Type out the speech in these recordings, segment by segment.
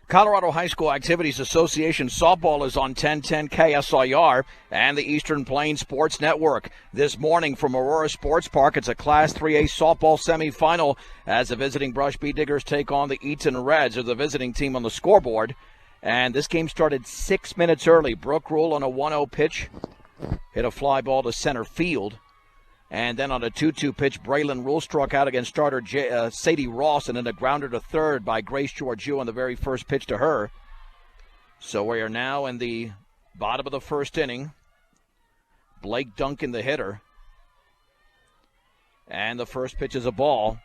Colorado High School Activities Association softball is on 1010 KSIR and the Eastern Plains Sports Network. This morning from Aurora Sports Park, it's a Class 3A softball semifinal as the visiting Brush Bee Diggers take on the Eaton Reds, or the visiting team on the scoreboard. And this game started 6 minutes early. Brooke Rule on a 1-0 pitch hit a fly ball to center field. And then on a 2-2 pitch, Braylon Rule struck out against starter Sadie Ross, and then a grounder to third by Grace Georgiou on the very first pitch to her. So we are now in the bottom of the first inning. Blake Duncan, the hitter. And the first pitch is a ball.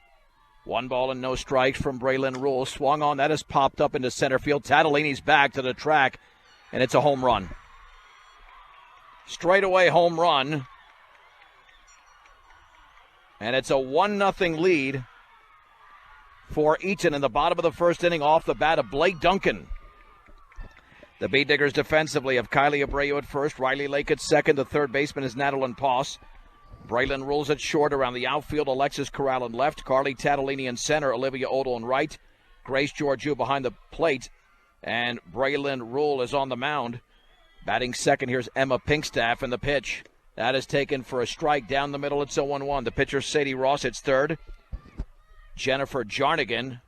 1 ball and no strikes from Braylon Rule. Swung on, that has popped up into center field. Tatalini's back to the track, and it's a home run. Straightaway home run. And it's a 1-0 lead for Eaton in the bottom of the first inning off the bat of Blake Duncan. The Bee Diggers defensively have Kylie Abreu at first, Riley Lake at second. The third baseman is Natalie Poss. Braylon Rules at short. Around the outfield, Alexis Corral in left, Carly Tatalini in center, Olivia Odell in right, Grace Georgiou behind the plate, and Braylon Rule is on the mound. Batting second, here's Emma Pinkstaff, and the pitch. That is taken for a strike down the middle. It's 0-1. The pitcher, Sadie Ross, hits third. Jennifer Jarnigan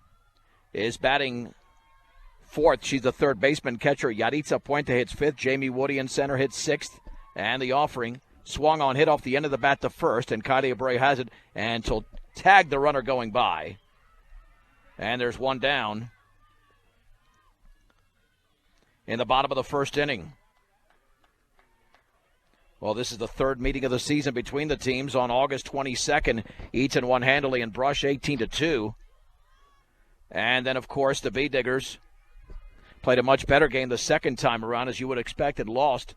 is batting fourth. She's the third baseman. Catcher Yaritza Puente hits fifth. Jamie Woody in center hits sixth. And the offering swung on, hit off the end of the bat to first. And Kylie Abreu has it and she'll tag the runner going by. And there's one down in the bottom of the first inning. Well, this is the third meeting of the season between the teams. On August 22nd, Eaton won handily in Brush 18-2. And then, of course, the Bee Diggers played a much better game the second time around, as you would expect, and lost.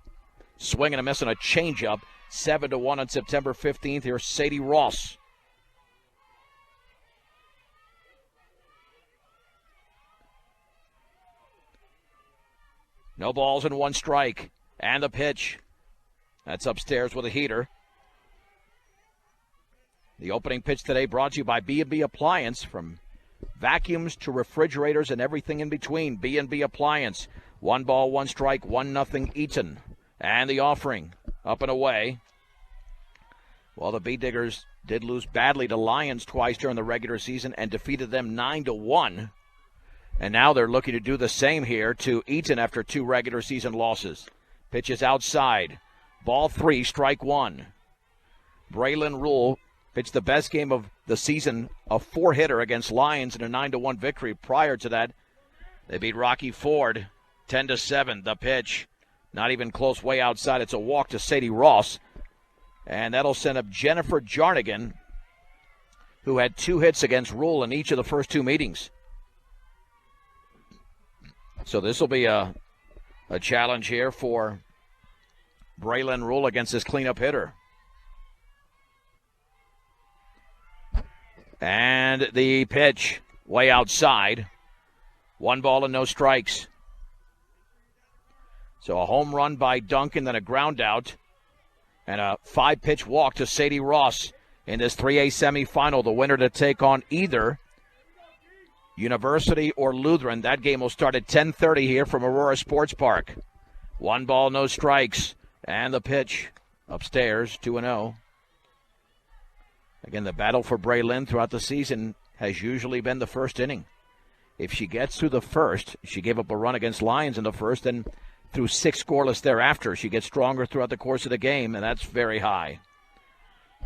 Swinging and missing a changeup, 7-1 on September 15th. Here's Sadie Ross. No balls and 1 strike. And the pitch. That's upstairs with a heater. The opening pitch today brought to you by B&B Appliance. From vacuums to refrigerators and everything in between, B&B Appliance. 1 ball, 1 strike, 1-0 Eaton. And the offering, up and away. Well, the Bee Diggers did lose badly to Lions twice during the regular season and defeated them 9-1. And now they're looking to do the same here to Eaton after 2 regular season losses. Pitch is outside. Ball 3, strike 1. Braylon Rule pitched the best game of the season, a 4-hitter against Lions in a 9-1 victory. Prior to that, they beat Rocky Ford 10-7. The pitch, not even close, way outside. It's a walk to Sadie Ross. And that'll send up Jennifer Jarnigan, who had 2 hits against Rule in each of the first 2 meetings. So this will be a challenge here for Braylon Rule against this cleanup hitter. And the pitch, way outside. 1 ball and no strikes. So a home run by Duncan, then a ground out. And a 5-pitch walk to Sadie Ross in this 3A semifinal. The winner to take on either University or Lutheran. That game will start at 10:30 here from Aurora Sports Park. 1 ball, no strikes. And the pitch upstairs, 2-0. Again, the battle for Braylon throughout the season has usually been the first inning. If she gets through the first, she gave up a run against Lions in the first, and through 6 scoreless thereafter, she gets stronger throughout the course of the game, and that's very high.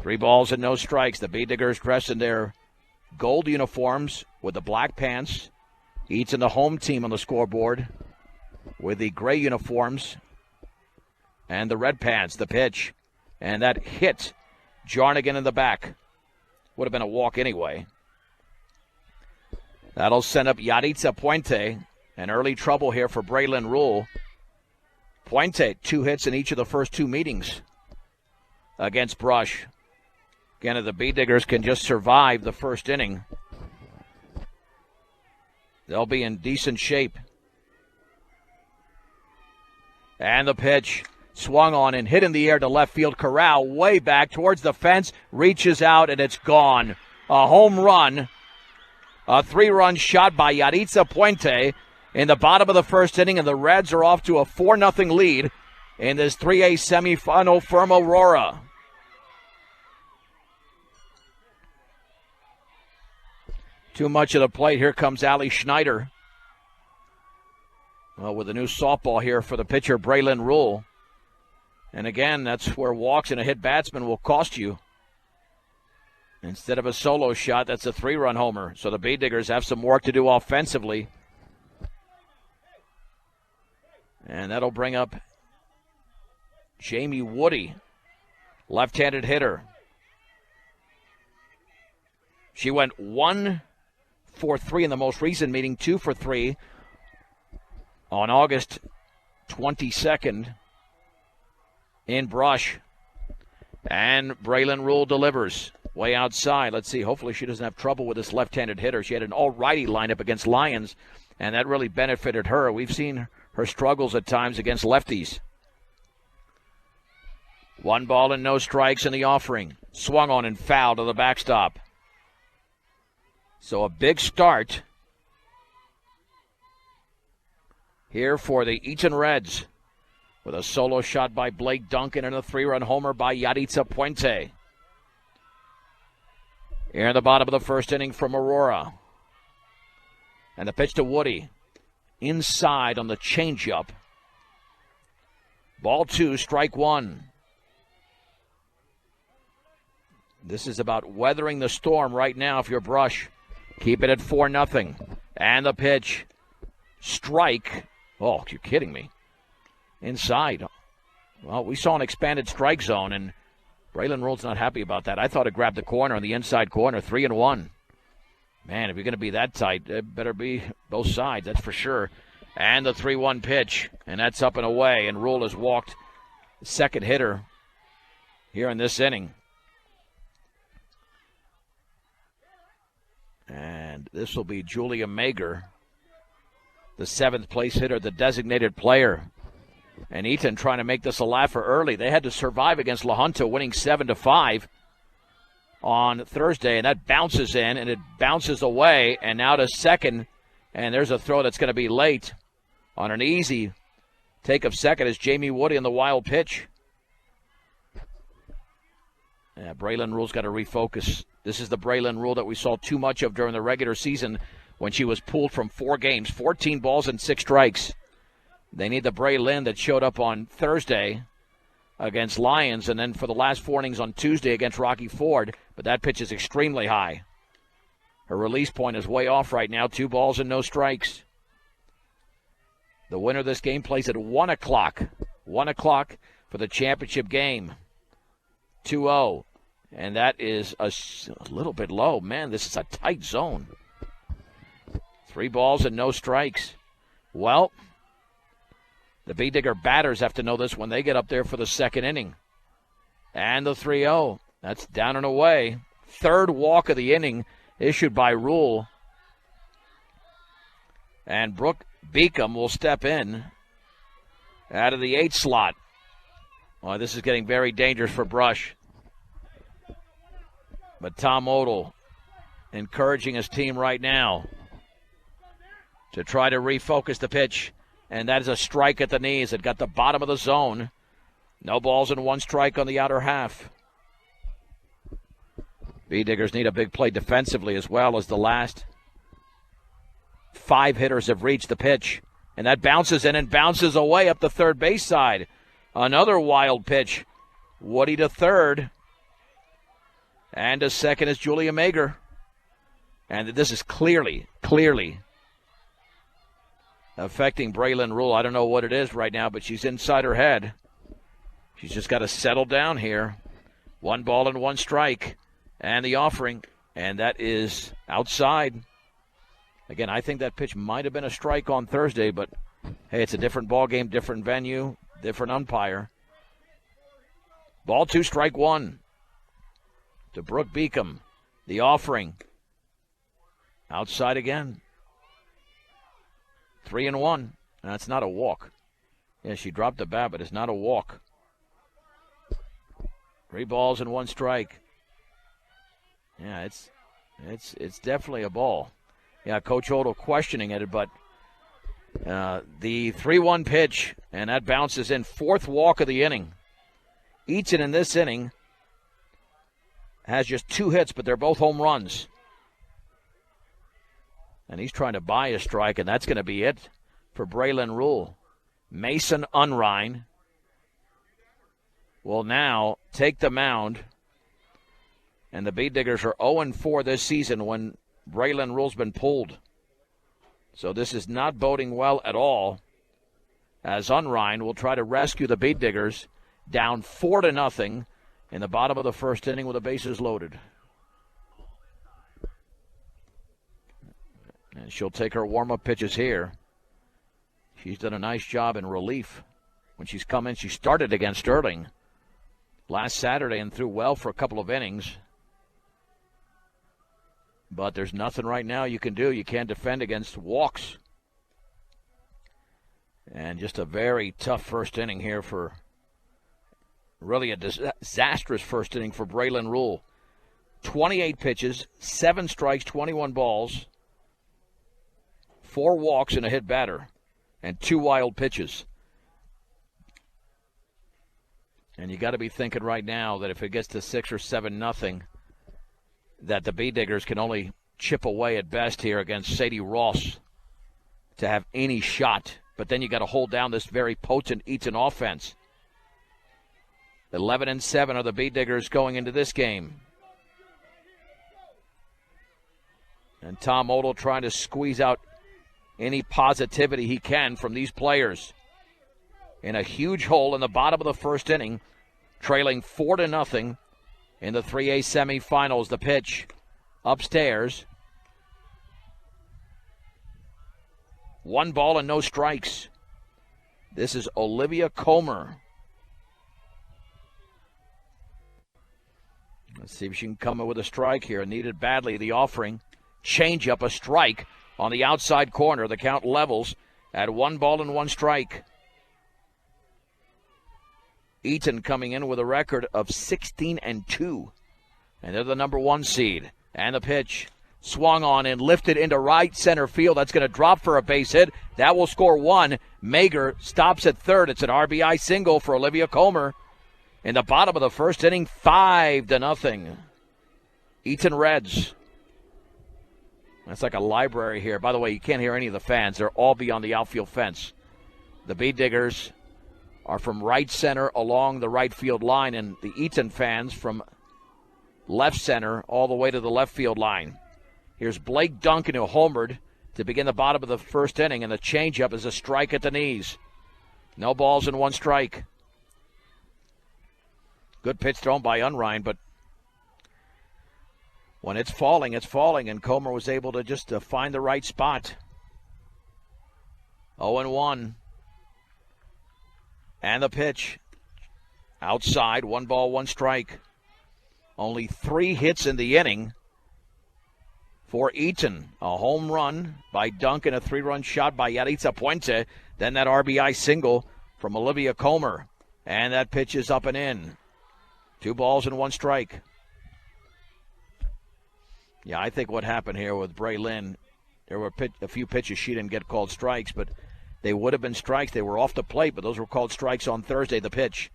3 balls and no strikes. The Bee Diggers dressed in their gold uniforms with the black pants. Eaton, the home team, on the scoreboard with the gray uniforms and the red pants. The pitch, and that hit Jarnigan in the back. Would have been a walk anyway. That'll send up Yaritza Puente. And early trouble here for Braylon Rule. Puente, 2 hits in each of the first 2 meetings against Brush. Again, if the Bee Diggers can just survive the first inning, they'll be in decent shape. And the pitch, swung on and hit in the air to left field. Corral way back towards the fence, reaches out, and it's gone. A home run, a 3-run shot by Yaritza Puente, in the bottom of the first inning, and the Reds are off to a 4-0 lead in this 3A semifinal from Aurora. Too much of the plate. Here comes Allie Schneider. Well, with a new softball here for the pitcher, Braylon Rule. And again, that's where walks and a hit batsman will cost you. Instead of a solo shot, that's a 3-run homer. So the Bee Diggers have some work to do offensively. And that'll bring up Jamie Woody, left-handed hitter. She went 1 for 3 in the most recent meeting, 2 for 3 on August 22nd in Brush. And Braylon Rule delivers way outside. Let's see. Hopefully she doesn't have trouble with this left-handed hitter. She had an all-righty lineup against Lions, and that really benefited her. We've seen her struggles at times against lefties. 1 ball and no strikes in the offering. Swung on and fouled to the backstop. So a big start here for the Eaton Reds with a solo shot by Blake Duncan and a 3-run homer by Yaritza Puente. Here in the bottom of the first inning from Aurora. And the pitch to Woody. Inside on the changeup. Ball 2, strike 1. This is about weathering the storm right now if you're Brush. Keep it at 4-0. And the pitch. Strike. Oh, you're kidding me. Inside. Well, we saw an expanded strike zone, and Braylon Rule's not happy about that. I thought it grabbed the corner on the inside corner, 3-1. Man, if you're going to be that tight, it better be both sides, that's for sure. And the 3-1 pitch, and that's up and away, and Rule has walked the second hitter here in this inning. And this will be Julia Mager, the 7th place hitter, the designated player. And Eaton trying to make this a laugher early. They had to survive against La Junta, winning 7-5 on Thursday, and that bounces in, and it bounces away, and now to second, and there's a throw that's going to be late on an easy take of second as Jamie Woody in the wild pitch. Yeah, Braylon Rule's got to refocus. This is the Braylon Rule that we saw too much of during the regular season when she was pulled from 4 games, 14 balls and 6 strikes. They need the Braylon that showed up on Thursday against Lions, and then for the last 4 innings on Tuesday against Rocky Ford, but that pitch is extremely high. Her release point is way off right now, 2 balls and no strikes. The winner of this game plays at 1 o'clock. 1 o'clock for the championship game. 2-0, and that is a little bit low. Man, this is a tight zone. 3 balls and no strikes. Well, the Bee Digger batters have to know this when they get up there for the second inning. And the 3-0. That's down and away. 3rd walk of the inning issued by Rule. And Brooke Beacom will step in out of the 8 slot. Well, this is getting very dangerous for Brush. But Tom Odell encouraging his team right now to try to refocus the pitch. And that is a strike at the knees. It got the bottom of the zone. No balls and 1 strike on the outer half. Bee Diggers need a big play defensively as well as the last 5 hitters have reached the pitch. And that bounces in and bounces away up the third base side. Another wild pitch. Woody to third. And to second is Julia Mager. And this is clearly affecting Braylon Rule. I don't know what it is right now, but she's inside her head. She's just got to settle down here. 1 ball and 1 strike. And the offering. And that is outside. Again, I think that pitch might have been a strike on Thursday, but hey, it's a different ball game, different venue, different umpire. Ball 2, strike 1. To Brooke Beacom. The offering. Outside again. 3-1. That's not a walk. Yeah, she dropped the bat, but it's not a walk. 3 balls and 1 strike. Yeah, it's definitely a ball. Yeah, Coach Odell questioning it, but The 3-1 pitch, and that bounces in. Fourth walk of the inning. Eaton in this inning has just 2 hits, but they're both home runs. And he's trying to buy a strike, and that's going to be it for Braylon Rule. Mason Unrein will now take the mound. And the Beat Diggers are 0-4 this season when Braylon Rule's been pulled. So this is not boding well at all, as Unrein will try to rescue the Beat Diggers down 4-0 in the bottom of the first inning with the bases loaded. And she'll take her warm-up pitches here. She's done a nice job in relief. When she's come in, she started against Sterling last Saturday and threw well for a couple of innings. But there's nothing right now you can do. You can't defend against walks. And just a very tough first inning here for really a disastrous first inning for Braylon Rule. 28 pitches, 7 strikes, 21 balls, 4 walks and a hit batter, and 2 wild pitches. And you got to be thinking right now that if it gets to 6 or 7-0, that the Beat Diggers can only chip away at best here against Sadie Ross to have any shot. But then you got to hold down this very potent Eaton offense. 11-7 are the Beat Diggers going into this game. And Tom Odell trying to squeeze out any positivity he can from these players. In a huge hole in the bottom of the first inning, trailing 4-0 in the 3A semifinals. The pitch upstairs. 1 ball and no strikes. This is Olivia Comer. Let's see if she can come in with a strike here. Needed badly. The offering. Change up, a strike on the outside corner. The count levels at 1 ball and 1 strike. Eaton coming in with a record of 16-2. And they're the number 1 seed. And the pitch swung on and lifted into right center field. That's going to drop for a base hit. That will score 1. Mager stops at third. It's an RBI single for Olivia Comer. In the bottom of the first inning, 5-0. Eaton Reds. That's like a library here. By the way, you can't hear any of the fans. They're all beyond the outfield fence. The Beat Diggers are from right center along the right field line, and the Eaton fans from left center all the way to the left field line. Here's Blake Duncan, who homered to begin the bottom of the first inning, and the changeup is a strike at the knees. No balls and 1 strike. Good pitch thrown by Unrein, but when it's falling, and Comer was able to just find the right spot. 0-1. And the pitch. Outside, 1 ball, 1 strike. Only 3 hits in the inning for Eaton. A home run by Duncan, a 3-run shot by Yaritza Puente. Then that RBI single from Olivia Comer. And that pitch is up and in. 2 balls and 1 strike. Yeah, I think what happened here with Braylon, there were a few pitches she didn't get called strikes, but they would have been strikes. They were off the plate, but those were called strikes on Thursday. The pitch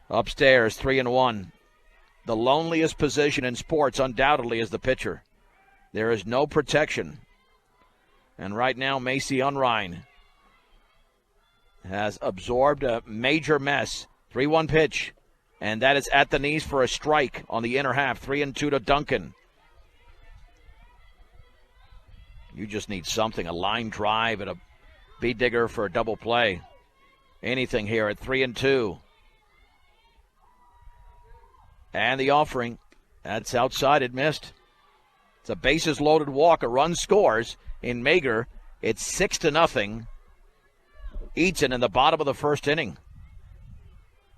upstairs, 3-1. The loneliest position in sports, undoubtedly, is the pitcher. There is no protection. And right now, Macy Unrein has absorbed a major mess. 3-1 pitch, and that is at the knees for a strike on the inner half. 3-2 to Duncan. You just need something, a line drive and a Beat Digger for a double play. Anything here at 3-2. And the offering, that's outside, it missed. It's a bases loaded walk, a run scores in Mager. It's 6-0. Eaton in the bottom of the first inning.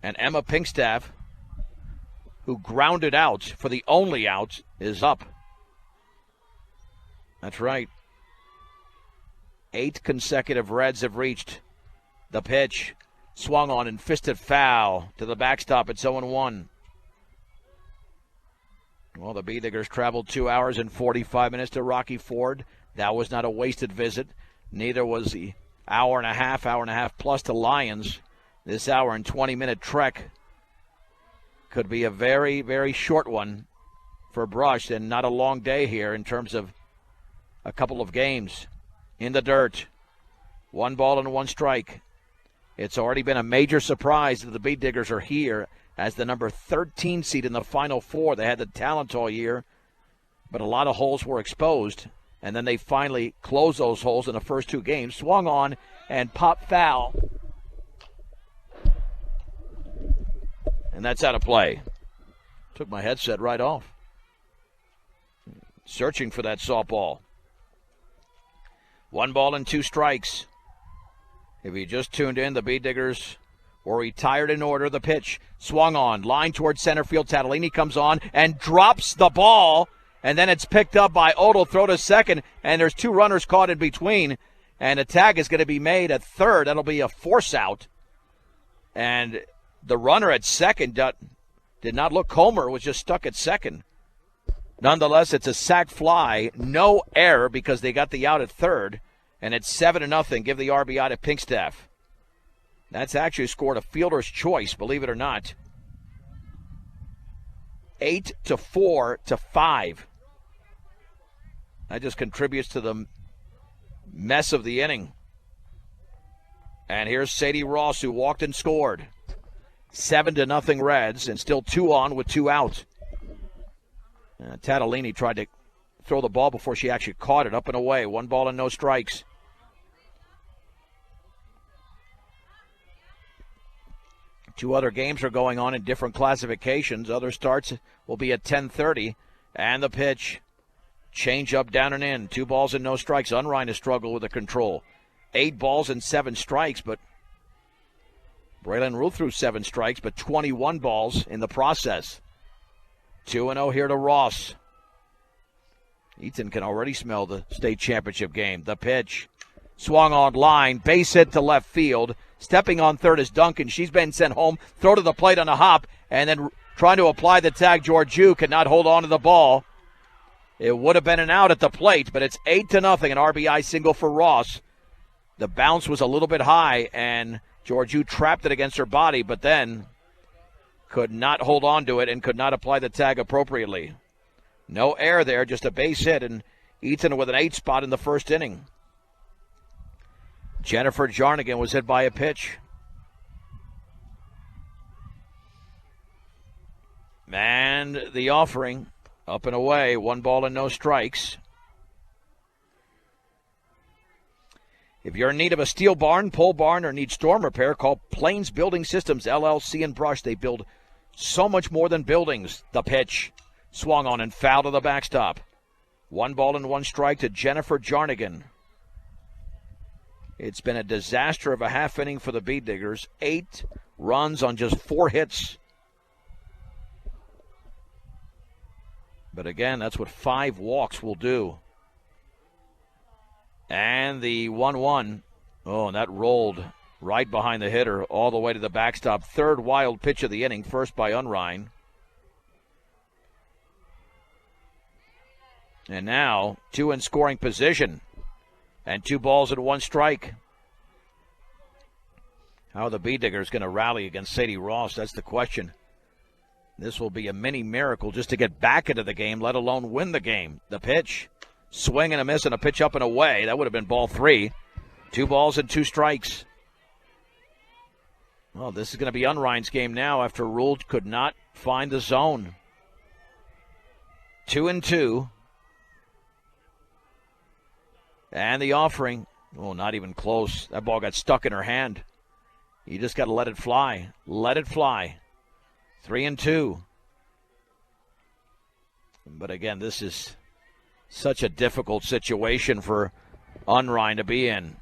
And Emma Pinkstaff, who grounded out for the only out, is up. That's right. 8 consecutive Reds have reached the pitch. Swung on and fisted foul to the backstop. It's 0-1. Well, the Beat Diggers traveled 2 hours and 45 minutes to Rocky Ford. That was not a wasted visit. Neither was the hour and a half plus to Lions. This hour and 20-minute trek could be a very, very short one for Brush, and not a long day here in terms of a couple of games. In the dirt, 1 ball and 1 strike. It's already been a major surprise that the Beat Diggers are here as the number 13 seed in the Final Four. They had the talent all year, but a lot of holes were exposed, and then they finally closed those holes in the first 2 games. Swung on and popped foul. And that's out of play. Took my headset right off. Searching for that softball. 1 ball and 2 strikes. If you just tuned in, the Beat Diggers were retired in order. The pitch swung on, line towards center field. Tatalini comes on and drops the ball, and then it's picked up by Odell, throw to second, and there's 2 runners caught in between, and a tag is going to be made at third. That'll be a force out, and the runner at second did not look. Comer was just stuck at second. Nonetheless, it's a sac fly, no error because they got the out at third, and it's 7-0. Give the RBI to Pinkstaff. That's actually scored a fielder's choice, believe it or not. 8-4-5. That just contributes to the mess of the inning. And here's Sadie Ross, who walked and scored. 7-0 Reds, and still 2 on with 2 out. Tatalini tried to throw the ball before she actually caught it. Up and away. 1 ball and no strikes. Two other games are going on in different classifications. Other starts will be at 10:30. And the pitch. Change up, down and in. 2 balls and no strikes. Unrein has struggled with the control. 8 balls and 7 strikes, but Braylon Rule threw 7 strikes, but 21 balls in the process. 2-0 here to Ross. Eaton can already smell the state championship game. The pitch. Swung on line. Base hit to left field. Stepping on third is Duncan. She's been sent home. Throw to the plate on a hop. And then trying to apply the tag. Georgiou could not hold on to the ball. It would have been an out at the plate, but it's 8-0. An RBI single for Ross. The bounce was a little bit high, and Georgiou trapped it against her body, but then could not hold on to it and could not apply the tag appropriately. No error there, just a base hit, and Eaton with an 8 spot in the first inning. Jennifer Jarnigan was hit by a pitch. And the offering, up and away, 1 ball and no strikes. If you're in need of a steel barn, pole barn, or need storm repair, call Plains Building Systems, LLC in Brush. They build so much more than buildings. The pitch swung on and foul to the backstop. 1 ball and 1 strike to Jennifer Jarnigan. It's been a disaster of a half inning for the Beat Diggers. 8 runs on just 4 hits. But again, that's what 5 walks will do. And the 1-1. Oh, and that rolled right behind the hitter all the way to the backstop. Third wild pitch of the inning, first by Unrein. And now 2 in scoring position. And 2 balls and 1 strike. How are the Beat Diggers going to rally against Sadie Ross? That's the question. This will be a mini miracle just to get back into the game, let alone win the game. The pitch. Swing and a miss and a pitch up and away. That would have been ball 3. 2 balls and 2 strikes. Well, this is going to be Unrein's game now after Rule could not find the zone. 2-2. And the offering. Oh, not even close. That ball got stuck in her hand. You just got to let it fly. Let it fly. 3-2. But again, this is such a difficult situation for Unrein to be in.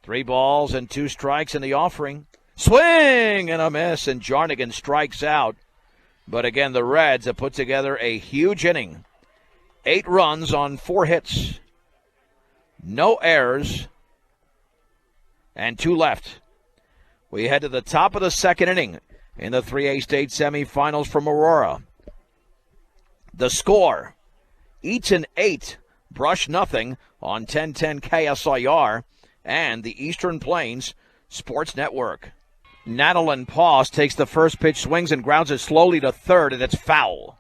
3 balls and 2 strikes in the offering. Swing and a miss, and Jarnigan strikes out. But again, the Reds have put together a huge inning. 8 runs on 4 hits. No errors. And 2 left. We head to the top of the second inning in the 3A state semifinals from Aurora. The score: Eaton 8, Brush nothing. on 1010 KSIR and the Eastern Plains Sports Network. Natalie Paus takes the first pitch, swings and grounds it slowly to third, and it's foul.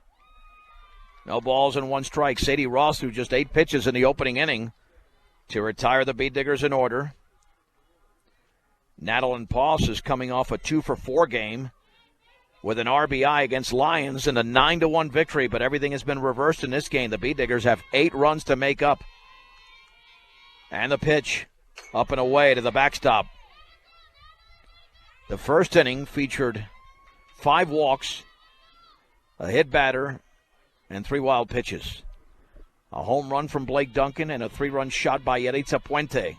No balls and one strike. Sadie Ross threw just 8 pitches in the opening inning to retire the Bead Diggers in order. Natalie Paus is coming off a 2-for-4 game with an RBI against Lions and a 9-1 victory, but everything has been reversed in this game. The Bead Diggers have 8 runs to make up. And the pitch up and away to the backstop. The first inning featured 5 walks, a hit batter, and 3 wild pitches. A home run from Blake Duncan and a 3-run shot by Yaritza Puente.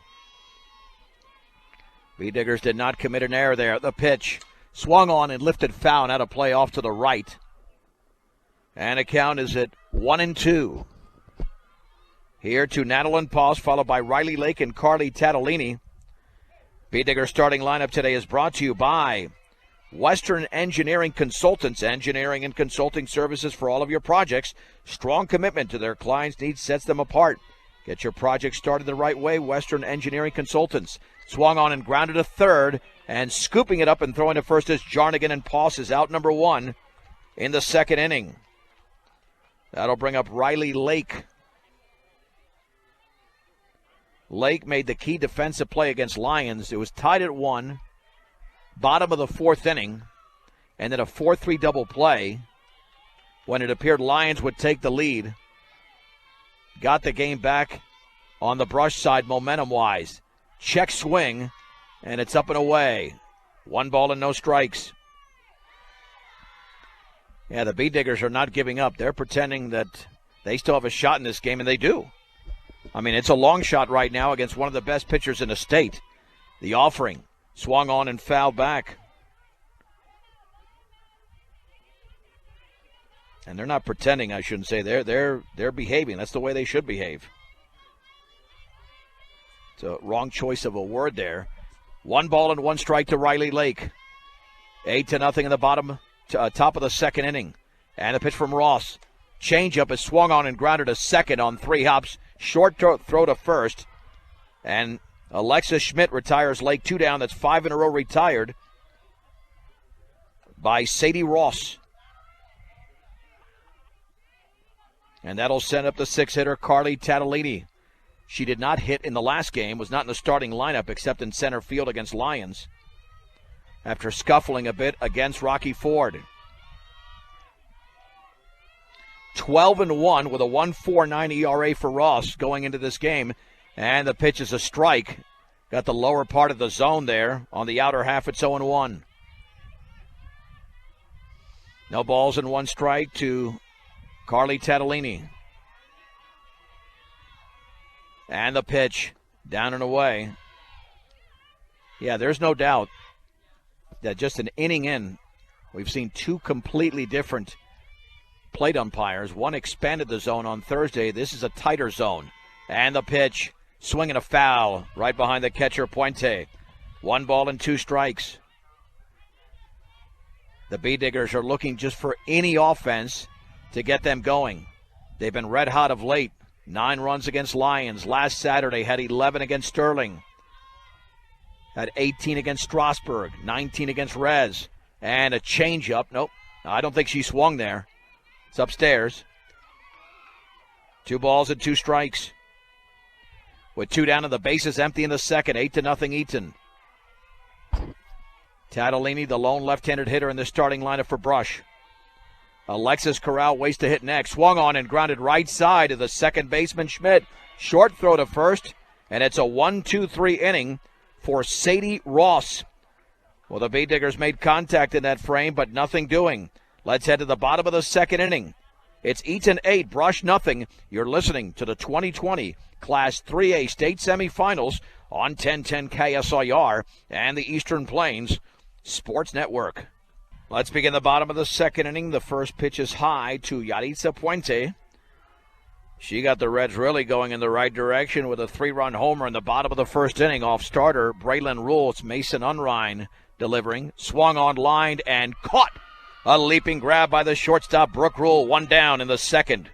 Bead Diggers did not commit an error there. The pitch swung on and lifted foul, and had a play off to the right. And a count is at 1-2. Here to Natalie Paus, followed by Riley Lake and Carly Tatalini. Bead Diggers starting lineup today is brought to you by Western Engineering Consultants. Engineering and consulting services for all of your projects. Strong commitment to their clients' needs sets them apart. Get your project started the right way. Western Engineering Consultants. Swung on and grounded to third, and scooping it up and throwing to first is Jarnigan, and Paus is out number 1 in the second inning. That'll bring up Riley Lake. Lake made the key defensive play against Lions. It was tied at 1, bottom of the 4th inning, and then a 4-3 double play when it appeared Lions would take the lead. Got the game back on the Brush side momentum-wise. Check swing, and it's up and away. 1 ball and no strikes. Yeah, the Bead Diggers are not giving up. They're pretending that they still have a shot in this game, and they do. I mean, it's a long shot right now against one of the best pitchers in the state. The offering swung on and fouled back. And they're not pretending, I shouldn't say. They're behaving. That's the way they should behave. It's a wrong choice of a word there. 1 ball and 1 strike to Riley Lake. 8-0 in the top of the second inning. And a pitch from Ross. Changeup is swung on and grounded to second on 3 hops. Short throw to first. And Alexis Schmidt retires Lake. 2 down. That's 5 in a row retired by Sadie Ross. And that'll send up the 6-hitter, Carly Tatalini. She did not hit in the last game, was not in the starting lineup except in center field against Lions after scuffling a bit against Rocky Ford. 12-1 with a 1.49 ERA for Ross going into this game. And the pitch is a strike. Got the lower part of the zone there. On the outer half, it's 0-1. No balls and 1 strike to Carly Tatalini. And the pitch down and away. Yeah, there's no doubt that just an inning in, we've seen 2 completely different plate umpires. One expanded the zone on Thursday. This is a tighter zone. And the pitch, swinging a foul right behind the catcher, Puente. 1 ball and 2 strikes. The Bead Diggers are looking just for any offense to get them going. They've been red hot of late. 9 runs against Lions. Last Saturday had 11 against Sterling. Had 18 against Strasburg. 19 against Rez. And a changeup. Nope. I don't think she swung there. It's upstairs. 2 balls and 2 strikes. With 2 down and the bases empty in the second. 8-0 Eaton. Tatalini, the lone left-handed hitter in the starting lineup for Brush. Alexis Corral waits to hit next. Swung on and grounded right side to the second baseman, Schmidt. Short throw to first, and it's a 1-2-3 inning for Sadie Ross. Well, the Bead Diggers made contact in that frame, but nothing doing. Let's head to the bottom of the second inning. It's Eaton 8, Brush nothing. You're listening to the 2020 Class 3A State Semifinals on 1010 KSIR and the Eastern Plains Sports Network. Let's begin the bottom of the second inning. The first pitch is high to Yaritza Puente. She got the Reds really going in the right direction with a 3-run homer in the bottom of the first inning off starter Braylon Rule. It's Mason Unrein delivering. Swung on, lined, and caught. A leaping grab by the shortstop Brooke Rule. 1 down in the second.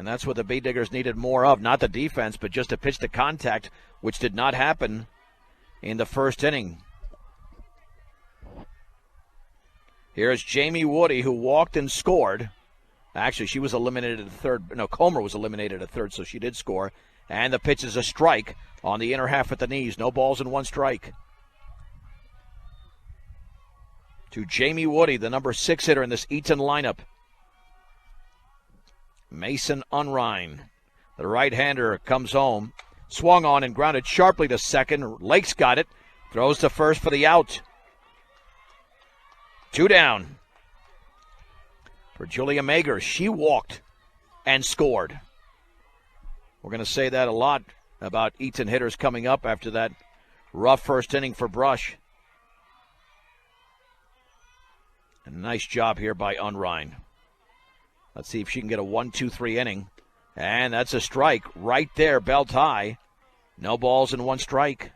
And that's what the Bee Diggers needed more of. Not the defense, but just a pitch to contact, which did not happen in the first inning. Here's Jamie Woody, who walked and scored. Actually, she was eliminated at third. No, Comer was eliminated at third, so she did score. And the pitch is a strike on the inner half at the knees. No balls and one strike. To Jamie Woody, the number 6 hitter in this Eaton lineup. Mason Unrein, the right-hander, comes home. Swung on and grounded sharply to second. Lake's got it. Throws to first for the out. 2 down. For Julia Mager, she walked and scored. We're going to say that a lot about Eaton hitters coming up after that rough first inning for Brush. A nice job here by Unrein. Let's see if she can get a 1-2-3 inning. And that's a strike right there, belt high. No balls and one strike.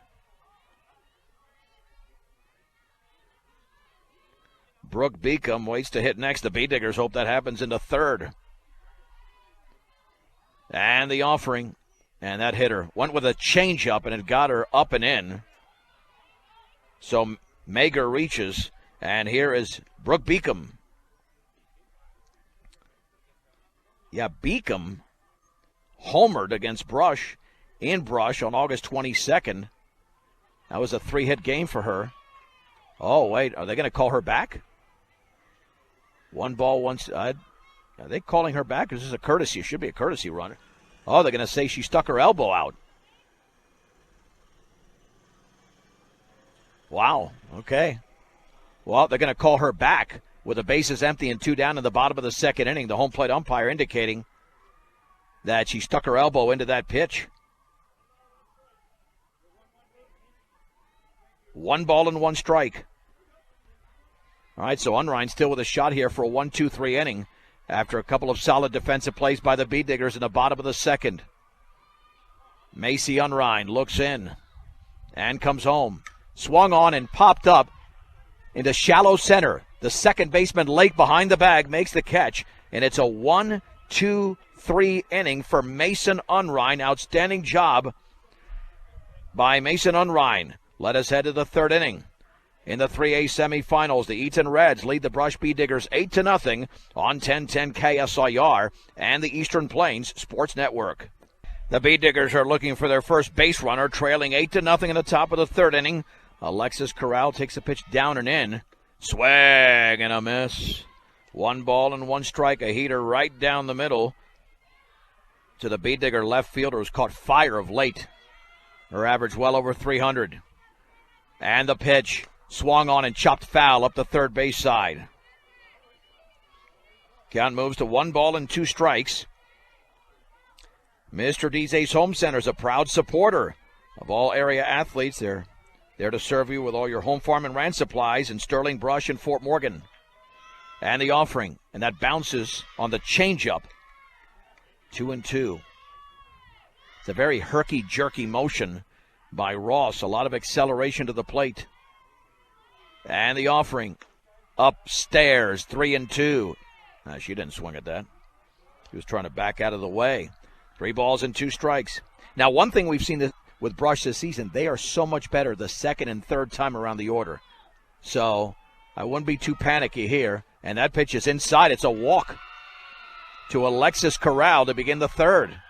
Brooke Beacom waits to hit next. The Bee Diggers hope that happens into third. And the offering. And that hitter went with a changeup, and it got her up and in. So Mager reaches, and here is Brooke Beacom. Yeah, Beacom homered against Brush in Brush on August 22nd. That was a 3-hit game for her. Oh, wait, are they going to call her back? 1 ball, 1 strike. Are they calling her back? This is a courtesy. It should be a courtesy runner. Oh, they're going to say she stuck her elbow out. Wow, okay. Well, they're going to call her back with the bases empty and 2 down in the bottom of the second inning. The home plate umpire indicating that she stuck her elbow into that pitch. 1 ball and 1 strike. All right, so Unrein still with a shot here for a 1-2-3 inning after a couple of solid defensive plays by the Bee Diggers in the bottom of the second. Macy Unrein looks in and comes home. Swung on and popped up into shallow center. The second baseman, Lake, behind the bag, makes the catch, and it's a 1-2-3 inning for Mason Unrein. Outstanding job by Mason Unrein. Let us head to the third inning. In the 3A semifinals, the Eaton Reds lead the Brush Bee Diggers 8-0 on 1010 KSIR and the Eastern Plains Sports Network. The Bee Diggers are looking for their first base runner, trailing 8-0 in the top of the third inning. Alexis Corral takes a pitch down and in. Swag and a miss. 1 ball and 1 strike, a heater right down the middle to the Bee Digger left fielder who's caught fire of late. Her average well over 300. And the pitch swung on and chopped foul up the third base side. Count moves to 1 ball and 2 strikes. Mr. D's Ace Home Center is a proud supporter of all area athletes. They're there to serve you with all your home, farm, and ranch supplies in Sterling, Brush, and Fort Morgan. And the offering, and that bounces on the changeup. 2-2. It's a very herky-jerky motion by Ross. A lot of acceleration to the plate. And the offering, upstairs, 3-2. She didn't swing at that. She was trying to back out of the way. 3 balls and 2 strikes. Now, one thing we've seen with Brush this season, they are so much better the second and third time around the order. So I wouldn't be too panicky here. And that pitch is inside. It's a walk to Alexis Corral to begin the third.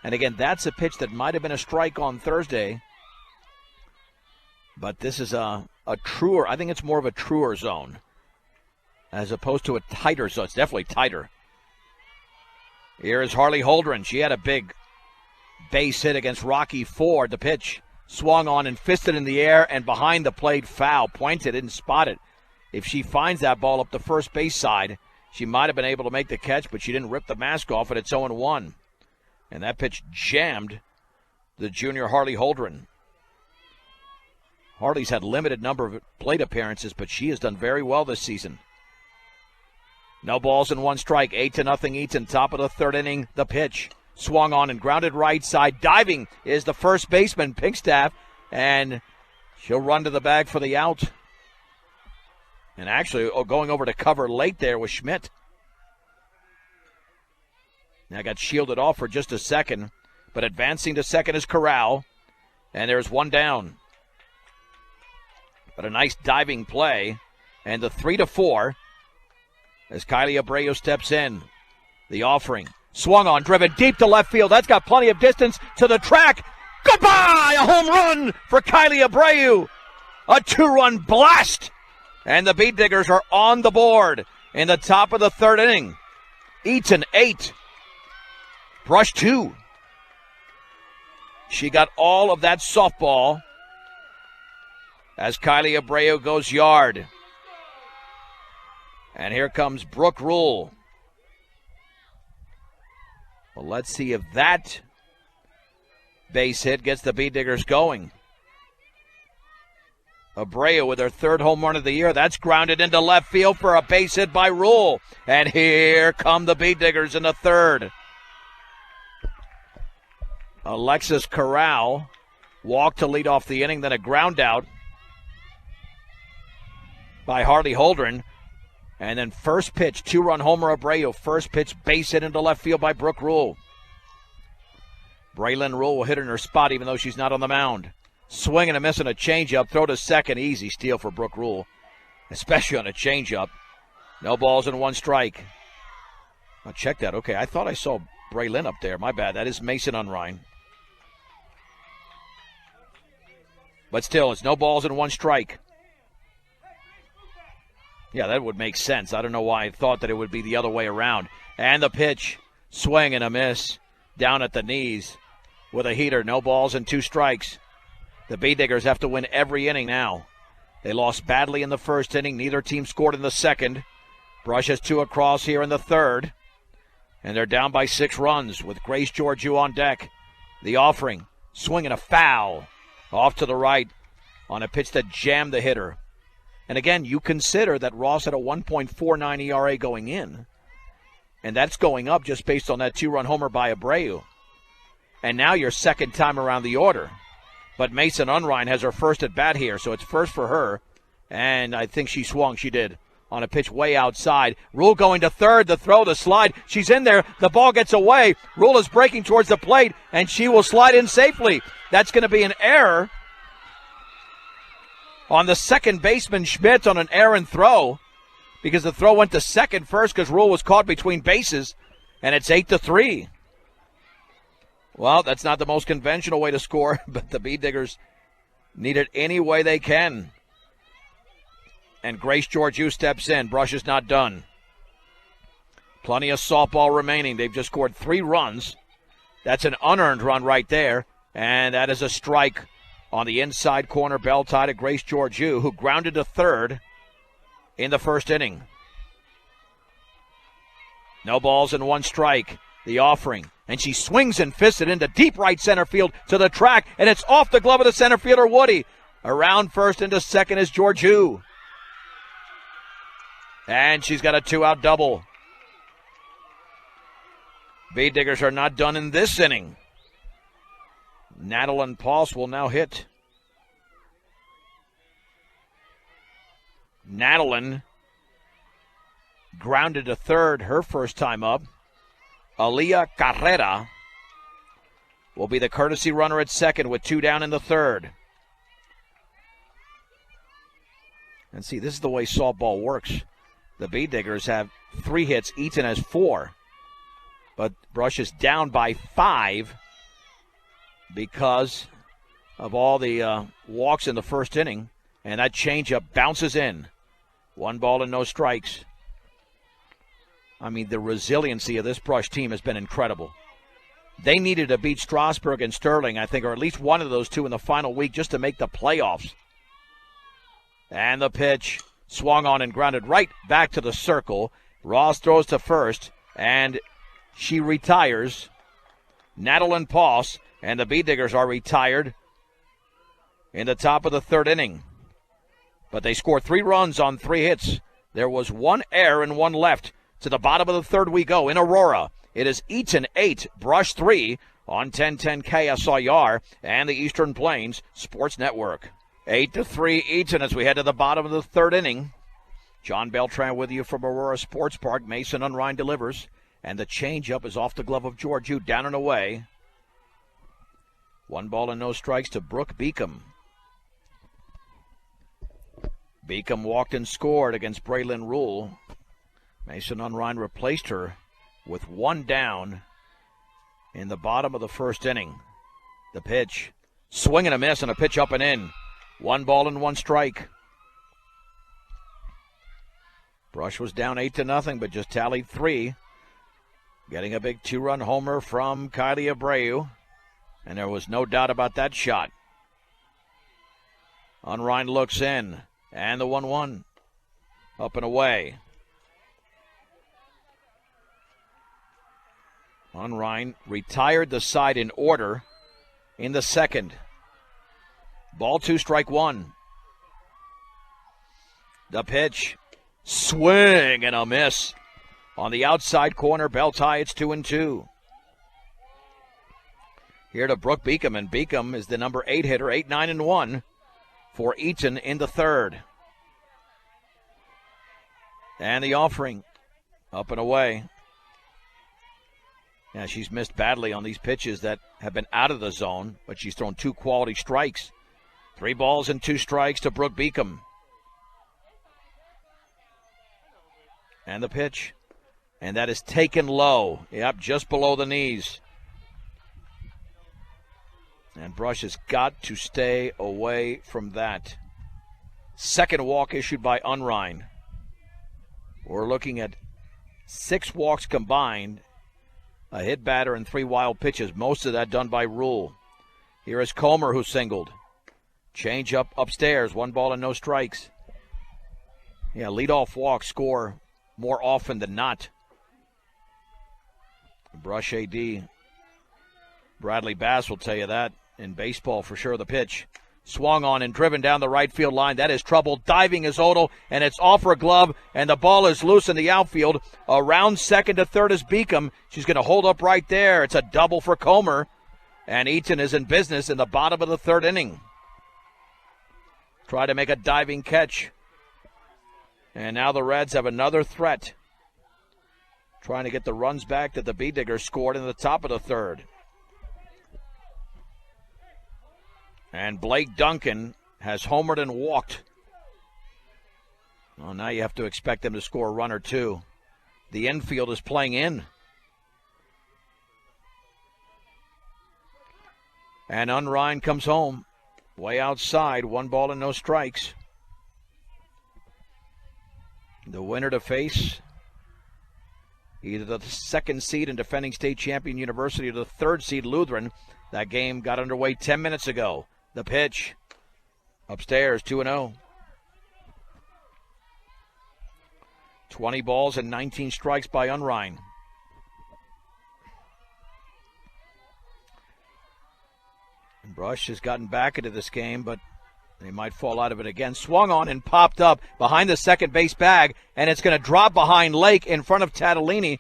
And again, that's a pitch that might have been a strike on Thursday. But this is a truer, I think it's more of a truer zone as opposed to a tighter zone. It's definitely tighter. Here is Harley Holdren. She had a big base hit against Rocky Ford. The pitch swung on and fisted in the air and behind the plate, foul. Pointed, didn't spot it. If she finds that ball up the first base side, she might have been able to make the catch, but she didn't rip the mask off, and it's 0-1. And that pitch jammed the junior Harley Holdren. Harley's had limited number of plate appearances, but she has done very well this season. No balls and 1 strike, 8-0 Eaton, top of the third inning. The pitch swung on and grounded right side. Diving is the first baseman, Pinkstaff, and she'll run to the bag for the out. And actually going over to cover late there was Schmidt. Now got shielded off for just a second, but advancing to second is Corral, and there's one down. But a nice diving play, and the 3-4 as Kylie Abreu steps in. The offering, swung on, driven deep to left field. That's got plenty of distance to the track. Goodbye! A home run for Kylie Abreu. A 2-run blast. And the Beat Diggers are on the board in the top of the third inning. Eaton 8. Brush 2. She got all of that softball as Kylie Abreu goes yard. And here comes Brooke Rule. Well, let's see if that base hit gets the Beat Diggers going. Abreu with her third home run of the year. That's grounded into left field for a base hit by Rule. And here come the Beat Diggers in the third. Alexis Corral walked to lead off the inning, then a ground out by Harley Holdren. And then first pitch, 2-run homer Abreu. First pitch, base hit into left field by Brooke Rule. Braylon Rule will hit in her spot even though she's not on the mound. Swinging and missing a changeup. Throw to second. Easy steal for Brooke Rule, especially on a changeup. No balls and 1 strike. I'll check that. Okay, I thought I saw Braylon up there. My bad. That is Mason Unrein. But still, it's no balls and 1 strike. Yeah, that would make sense. I don't know why I thought that it would be the other way around. And the pitch, swing and a miss, down at the knees with a heater. No balls and 2 strikes. The Beat Diggers have to win every inning now. They lost badly in the first inning. Neither team scored in the second. Brush has 2 across here in the third. And they're down by 6 runs with Grace Georgiou on deck. The offering, swing and a foul off to the right on a pitch that jammed the hitter. And again, you consider that Ross had a 1.49 ERA going in. And that's going up just based on that 2-run homer by Abreu. And now your second time around the order. But Mason Unrein has her first at bat here, so it's first for her. And I think she swung. She did. On a pitch way outside. Rule going to third. The throw, the slide. She's in there. The ball gets away. Rule is breaking towards the plate, and she will slide in safely. That's going to be an error on the second baseman, Schmidt, on an errant throw, because the throw went to second first because Rule was caught between bases, and it's 8-3. Well, that's not the most conventional way to score, but the Beat Diggers need it any way they can. And Grace Georgiou steps in. Brush is not done. Plenty of softball remaining. They've just scored 3 runs. That's an unearned run right there, and that is a strike on the inside corner, bell tie to Grace Georgiou, who grounded to third in the first inning. No balls and 1 strike. The offering. And she swings and fists it into deep right center field to the track, and it's off the glove of the center fielder, Woody. Around first into second is Georgiou. And she's got a 2-out double. Beat Diggers are not done in this inning. Nadalyn Poss will now hit. Nadalyn grounded to third her first time up. Aaliyah Carrera will be the courtesy runner at second with 2 down in the third. And see, this is the way softball works. The Beat Diggers have 3 hits. Eaton has 4. But Brush is down by 5 because of all the walks in the first inning. And that changeup bounces in. 1 ball and no strikes. I mean, the resiliency of this Brush team has been incredible. They needed to beat Strasburg and Sterling, I think, or at least one of those 2 in the final week just to make the playoffs. And the pitch swung on and grounded right back to the circle. Ross throws to first, and she retires. Nadalyn Poss and the Beat Diggers are retired in the top of the third inning. But they scored 3 runs on 3 hits. There was 1 error and 1 left. To the bottom of the third we go in Aurora. It is Eaton 8, Brush 3 on 1010 KSIR and the Eastern Plains Sports Network. 8-3 Eaton as we head to the bottom of the third inning. John Beltran with you from Aurora Sports Park. Mason Unrein delivers. And the changeup is off the glove of Georgiou, down and away. 1 ball and no strikes to Brooke Beacom. Beacom walked and scored against Braylon Rule. Mason Unrein replaced her with 1 down in the bottom of the first inning. The pitch, swing and a miss, and a pitch up and in. 1 ball and 1 strike. Brush was down 8-0, but just tallied 3. Getting a big 2-run homer from Kylie Abreu. And there was no doubt about that shot. Unrein looks in. And the 1-1. Up and away. Unrein retired the side in order in the second. Ball 2, strike 1. The pitch. Swing and a miss. On the outside corner, belt high, it's 2-2. Here to Brooke Beacom, and Beacom is the number 8 hitter, 8-9-1 for Eaton in the third. And the offering, up and away. Yeah, she's missed badly on these pitches that have been out of the zone, but she's thrown 2 quality strikes. 3 balls and 2 strikes to Brooke Beacom. And the pitch. And that is taken low. Yep, just below the knees. And Brush has got to stay away from that. Second walk issued by Unrein. We're looking at 6 walks combined, a hit batter, and 3 wild pitches. Most of that done by Rule. Here is Comer, who singled. Change up upstairs, 1 ball and no strikes. Yeah, leadoff walks score more often than not. Brush AD Bradley Bass will tell you that in baseball for sure. The pitch swung on and driven down the right field line. That is trouble. Diving is Odell, and it's off her glove, and the ball is loose in the outfield. Around second to third is Beacom. She's going to hold up right there. It's a double for Comer, and Eaton is in business in the bottom of the third inning. Try to make a diving catch. And now the Reds have another threat, trying to get the runs back that the Bee Diggers scored in the top of the third. And Blake Duncan has homered and walked. Well, now you have to expect them to score a run or 2. The infield is playing in. And Unrein comes home. Way outside, 1 ball and no strikes. The winner to face either the second seed and defending state champion University or the third seed Lutheran. That game got underway 10 minutes ago. The pitch upstairs, 2-0. 20 balls and 19 strikes by Unrein. And Brush has gotten back into this game, but they might fall out of it again. Swung on and popped up behind the second base bag, and it's going to drop behind Lake in front of Tatalini.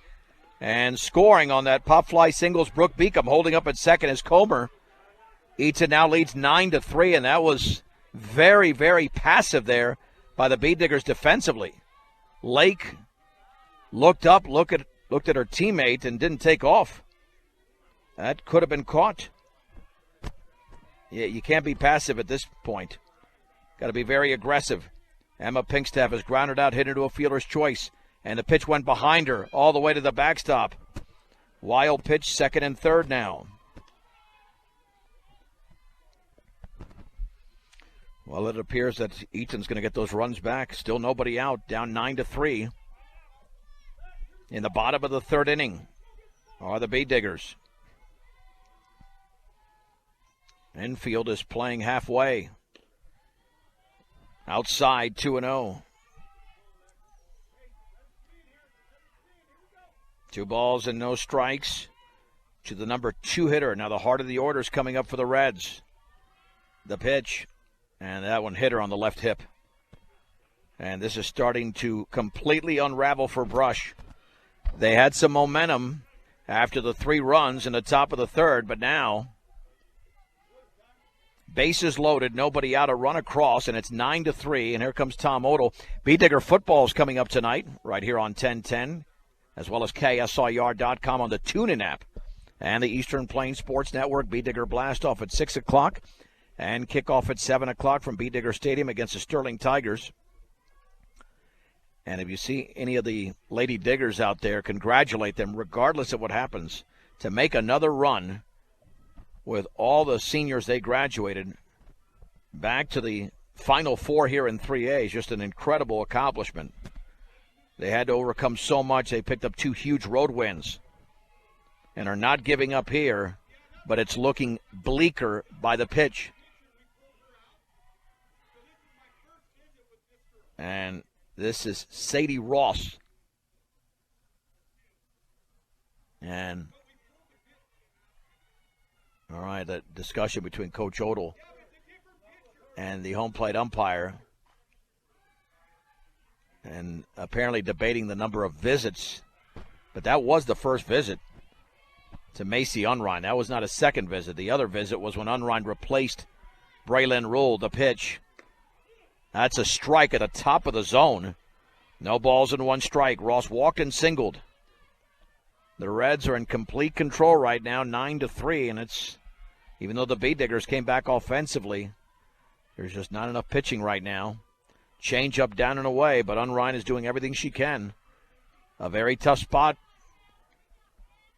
And scoring on that pop fly singles, Brooke Beacom. Holding up at second is Comer. Eaton now leads 9-3, and that was very, very passive there by the Bee Diggers defensively. Lake looked up, looked at her teammate, and didn't take off. That could have been caught. Yeah, you can't be passive at this point. Got to be very aggressive. Emma Pinkstaff has grounded out, hit into a fielder's choice, and the pitch went behind her all the way to the backstop. Wild pitch, second and third now. Well, it appears that Eaton's going to get those runs back. Still nobody out, down 9-3. In the bottom of the third inning are the Bee Diggers. Infield is playing halfway. Outside, 2-0. 2 balls and no strikes to the number 2 hitter. Now the heart of the order is coming up for the Reds. The pitch, and that one hit her on the left hip. And this is starting to completely unravel for Brush. They had some momentum after the 3 runs in the top of the third, but now bases loaded, nobody out, a run across, and it's 9-3, and here comes Tom Odell. Bee Digger football is coming up tonight right here on 1010 as well as KSIR.com on the TuneIn app and the Eastern Plains Sports Network. Bee Digger blast off at 6 o'clock and kickoff at 7 o'clock from Bee Digger Stadium against the Sterling Tigers. And if you see any of the Lady Diggers out there, congratulate them regardless of what happens. To make another run with all the seniors they graduated back to the Final Four here in 3A is just an incredible accomplishment. They had to overcome so much. They picked up 2 huge road wins and are not giving up here, but it's looking bleaker by the pitch. And this is Sadie Ross. And, all right, that discussion between Coach Odell and the home plate umpire, and apparently debating the number of visits. But that was the first visit to Macy Unrein. That was not a second visit. The other visit was when Unrein replaced Braylon Rule, the pitch. That's a strike at the top of the zone. No balls and 1 strike. Ross walked and singled. The Reds are in complete control right now, 9-3, and it's, even though the Bee Diggers came back offensively, there's just not enough pitching right now. Change up, down and away, but Unrein is doing everything she can. A very tough spot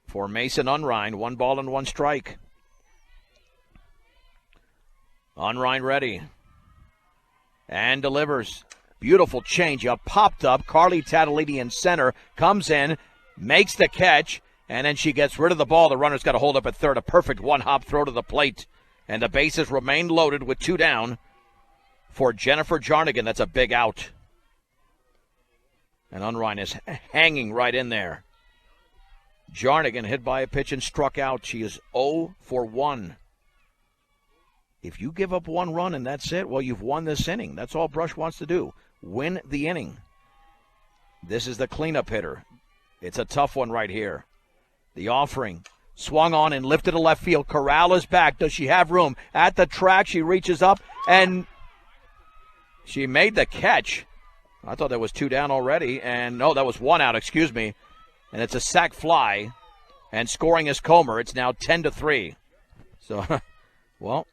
for Mason Unrein. 1 ball and 1 strike. Unrein ready. And delivers. Beautiful changeup. Popped up. Carly Tatalini in center. Comes in. Makes the catch. And then she gets rid of the ball. The runner's got to hold up at third. A perfect one-hop throw to the plate. And the bases remain loaded with 2 down for Jennifer Jarnigan. That's a big out. And Unrein is hanging right in there. Jarnigan hit by a pitch and struck out. She is 0 for 1. If you give up 1 run and that's it, well, you've won this inning. That's all Brush wants to do. Win the inning. This is the cleanup hitter. It's a tough one right here. The offering. Swung on and lifted to left field. Corral is back. Does she have room? At the track, she reaches up, and she made the catch. I thought that was 2 down already. And no, that was 1 out, excuse me. And it's a sac fly. And scoring is Comer. It's now 10-3. So, well,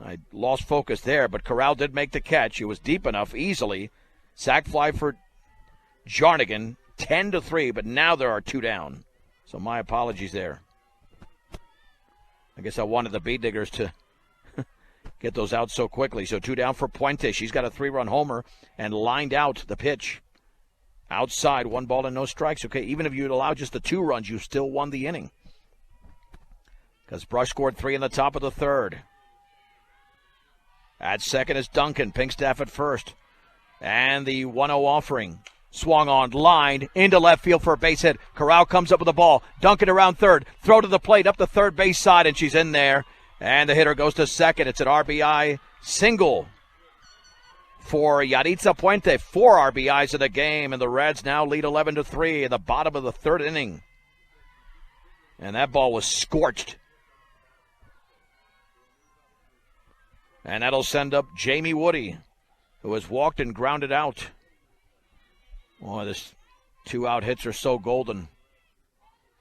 I lost focus there, but Corral did make the catch. It was deep enough, easily. Sac fly for Jarnigan, 10-3, but now there are 2 down. So my apologies there. I guess I wanted the Bee Diggers to get those out so quickly. So 2 down for Puente. She's got a 3-run homer and lined out the pitch. Outside, 1 ball and no strikes. Okay, even if you'd allow just the 2 runs, you still won the inning. Because Brush scored 3 in the top of the 3rd. At second is Duncan. Pinkstaff at first. And the 1-0 offering. Swung on, lined, into left field for a base hit. Corral comes up with the ball. Duncan around third. Throw to the plate, up the third base side, and she's in there. And the hitter goes to second. It's an RBI single for Yaritza Puente. 4 RBIs in the game, and the Reds now lead 11-3 in the bottom of the 3rd inning. And that ball was scorched. And that'll send up Jamie Woody, who has walked and grounded out. Boy, this 2-out hits are so golden.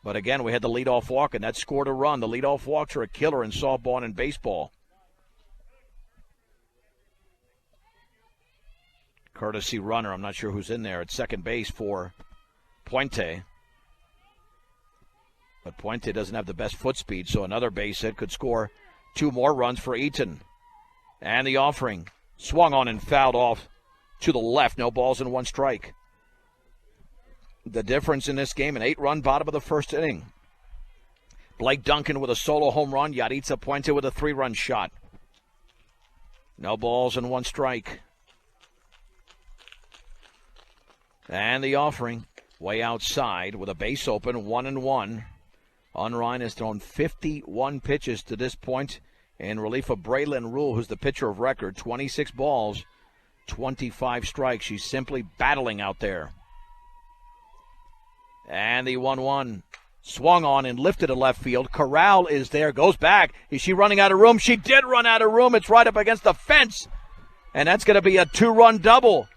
But again, we had the leadoff walk, and that scored a run. The leadoff walks are a killer in softball and in baseball. Courtesy runner, I'm not sure who's in there, at second base for Puente. But Puente doesn't have the best foot speed, so another base hit could score 2 more runs for Eaton. And the offering. Swung on and fouled off to the left. No balls and 1 strike. The difference in this game, an 8-run bottom of the 1st inning. Blake Duncan with a solo home run. Yaritza Puente with a 3-run shot. No balls and 1 strike. And the offering. Way outside with a base open, 1-1. Unrein has thrown 51 pitches to this point in relief of Braylon Rule, who's the pitcher of record. 26 balls, 25 strikes. She's simply battling out there. And the 1-1 swung on and lifted to left field. Corral is there, goes back. Is she running out of room? She did run out of room. It's right up against the fence. And that's going to be a 2-run double.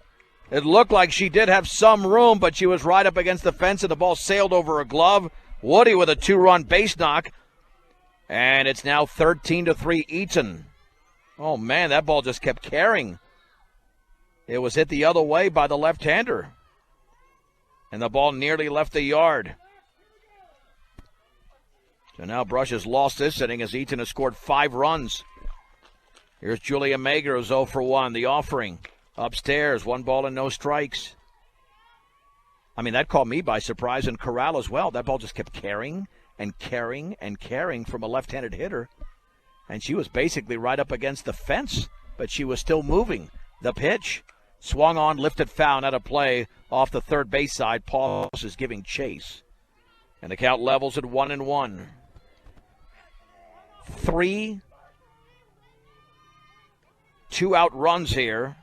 It looked like she did have some room, but she was right up against the fence, and the ball sailed over her glove. Woody with a 2-run base knock. And it's now 13-3 Eaton. Oh, man, that ball just kept carrying. It was hit the other way by the left-hander. And the ball nearly left the yard. So now Brush has lost this inning as Eaton has scored 5 runs. Here's Julia Mager, who's 0 for 1. The offering upstairs, 1 ball and no strikes. I mean, that caught me by surprise and Corral as well. That ball just kept carrying and carrying and carrying from a left-handed hitter. And she was basically right up against the fence, but she was still moving. The pitch swung on, lifted foul, out of play off the third base side. Paul is giving chase. And the count levels at 1-1. 3 2-out runs here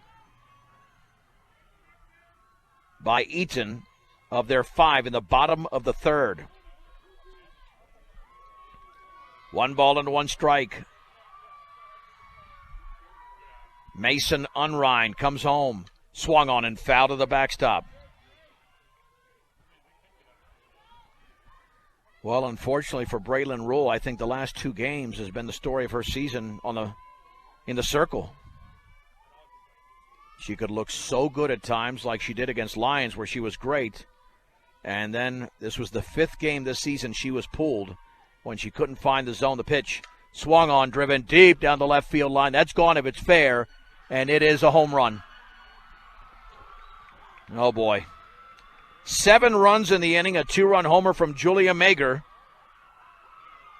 by Eaton of their 5 in the bottom of the third. 1 ball and 1 strike. Mason Unrein comes home. Swung on and foul to the backstop. Well, unfortunately for Braylon Rule, I think the last 2 games has been the story of her season in the circle. She could look so good at times like she did against Lions where she was great. And then this was the 5th game this season she was pulled when she couldn't find the zone. The pitch swung on, driven deep down the left field line. That's gone if it's fair, and it is a home run. Oh, boy. 7 runs in the inning, a 2-run homer from Julia Mager.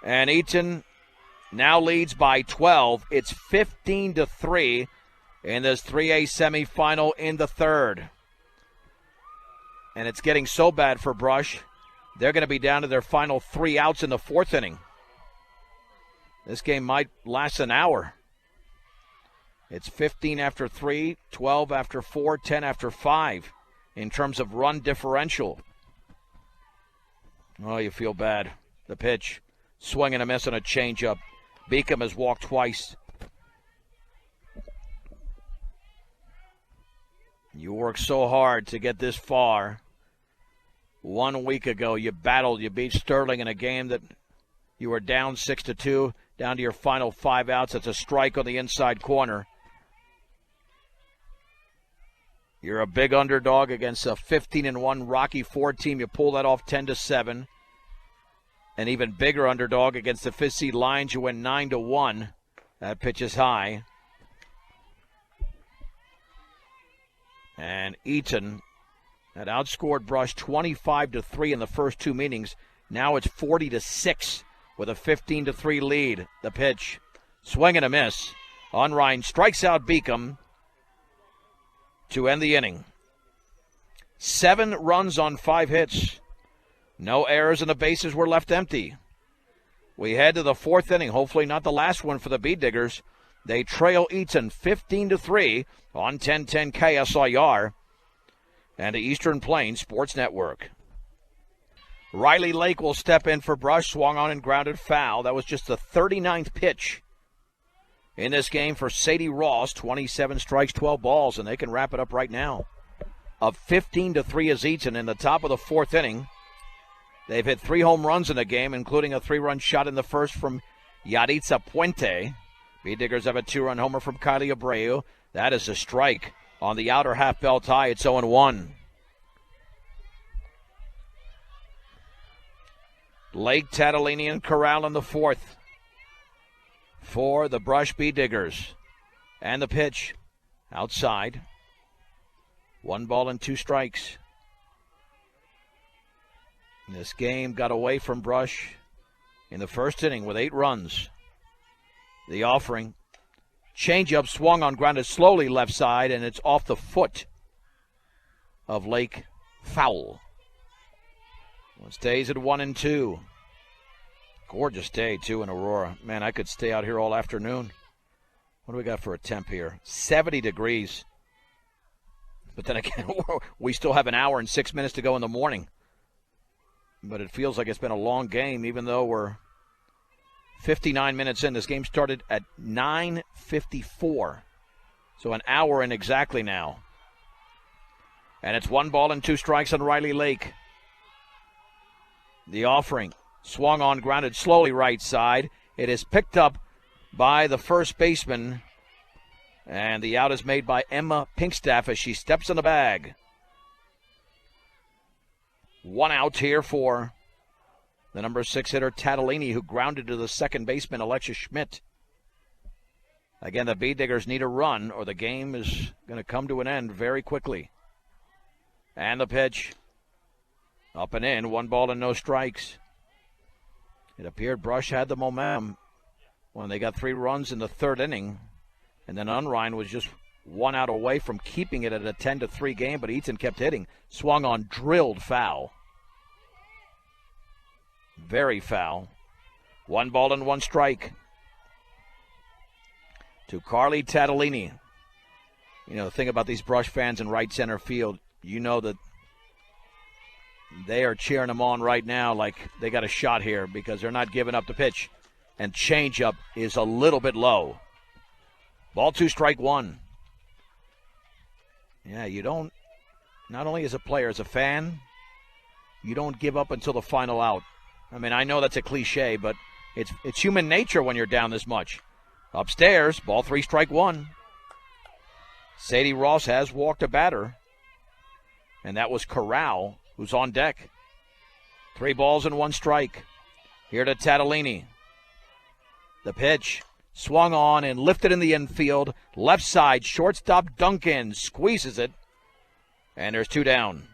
And Eaton now leads by 12. It's 15-3 in this 3A semifinal in the third. And it's getting so bad for Brush, they're going to be down to their final 3 outs in the 4th inning. This game might last an hour. It's 15 after 3, 12 after 4, 10 after 5 in terms of run differential. Oh, you feel bad. The pitch, swing and a miss on a changeup. Beacom has walked twice. You worked so hard to get this far. 1 week ago, you battled. You beat Sterling in a game that you were down 6-2, down to your final 5 outs. It's a strike on the inside corner. You're a big underdog against a 15-1 Rocky Ford team. You pull that off 10-7. An even bigger underdog against the 5th seed Lions. You win 9-1. That pitch is high. And Eaton had outscored Brush 25-3 in the first 2 meetings. Now it's 40-6 with a 15-3 lead. The pitch, swing and a miss. Unrein strikes out Beacom to end the inning. 7 runs on 5 hits. No errors and the bases were left empty. We head to the 4th inning, hopefully not the last one for the Bee Diggers. They trail Eaton 15-3 on 1010 KSIR and the Eastern Plains Sports Network. Riley Lake will step in for Brush, swung on and grounded foul. That was just the 39th pitch in this game for Sadie Ross. 27 strikes, 12 balls, and they can wrap it up right now. Up 15-3 is Eaton in the top of the 4th inning. They've hit 3 home runs in the game, including a 3-run shot in the first from Yaritza Puente. Bee Diggers have a 2-run homer from Kylie Abreu. That is a strike on the outer half belt high. It's 0-1. Lake, Tattolini, and Corral in the 4th for the Brush Bee Diggers. And the pitch outside. 1 ball and 2 strikes. This game got away from Brush in the first inning with 8 runs. The offering. Changeup swung on, grounded slowly left side, and it's off the foot of Lake. Foul. It stays at 1-2. Gorgeous day, too, in Aurora. Man, I could stay out here all afternoon. What do we got for a temp here? 70 degrees. But then again, we still have an hour and 6 minutes to go in the morning. But it feels like it's been a long game, even though we're 59 minutes in. This game started at 9:54. So an hour in exactly now. And it's 1-2 on Riley Lake. The offering swung on, grounded slowly right side. It is picked up by the first baseman. And the out is made by Emma Pinkstaff as she steps in the bag. 1 out here for the number 6 hitter, Tatalini, who grounded to the second baseman, Alexis Schmidt. Again, the Bee Diggers need a run or the game is going to come to an end very quickly. And the pitch. Up and in, 1-0. It appeared Brush had the momentum when they got 3 runs in the third inning. And then Unrein was just 1 out away from keeping it at a 10-3 game, but Eaton kept hitting. Swung on, drilled foul. Very foul. 1-1 to Carly Tatalini. You know, the thing about these Brush fans in right center field, you know that they are cheering them on right now like they got a shot here because they're not giving up the pitch. And changeup is a little bit low. 2 strike 1. Yeah, you don't, not only as a player, as a fan, you don't give up until the final out. I mean, I know that's a cliche, but it's human nature when you're down this much. Upstairs, 3 strike 1. Sadie Ross has walked a batter, and that was Corral, who's on deck. 3 balls and 1 strike. Here to Tatalini. The pitch. Swung on and lifted in the infield. Left side, shortstop Duncan squeezes it. And there's 2 down.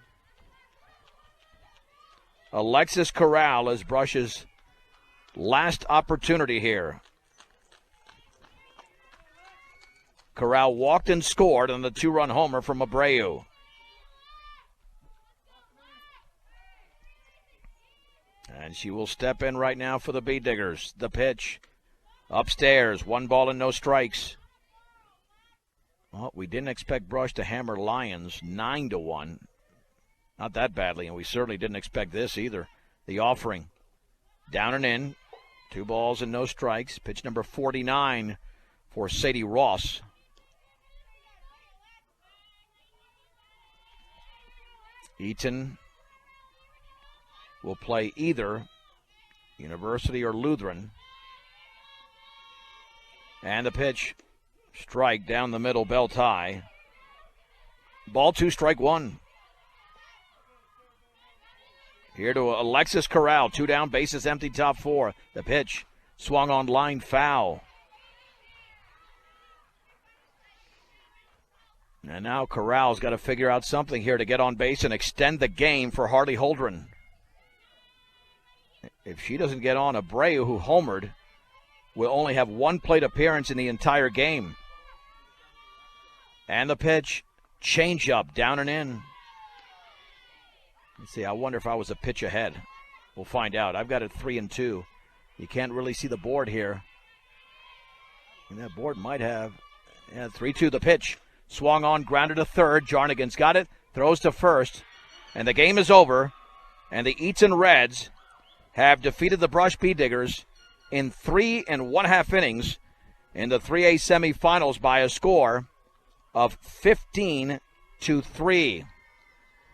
Alexis Corral is Brush's last opportunity here. Corral walked and scored on the 2-run homer from Abreu. And she will step in right now for the Bee Diggers. The pitch. Upstairs, 1-0. Well, we didn't expect Brush to hammer Lions 9-1. Not that badly, and we certainly didn't expect this either. The offering. Down and in. 2 balls and no strikes. Pitch number 49 for Sadie Ross. Eaton will play either University or Lutheran. And the pitch, strike down the middle, belt high. 2 strike 1. Here to Alexis Corral, 2 down, bases empty, top 4. The pitch, swung on line, foul. And now Corral's got to figure out something here to get on base and extend the game for Harley Holdren. If she doesn't get on, Abreu, who homered, will only have 1 plate appearance in the entire game. And the pitch, changeup, down and in. Let's see, I wonder if I was a pitch ahead. We'll find out. I've got it 3-2. You can't really see the board here. And that board might have. 3-2 the pitch. Swung on, grounded to third. Jarnigan's got it, throws to first. And the game is over. And the Eaton Reds have defeated the Brush Bee Diggers in 3 1/2 innings in the 3A semifinals by a score of 15-3.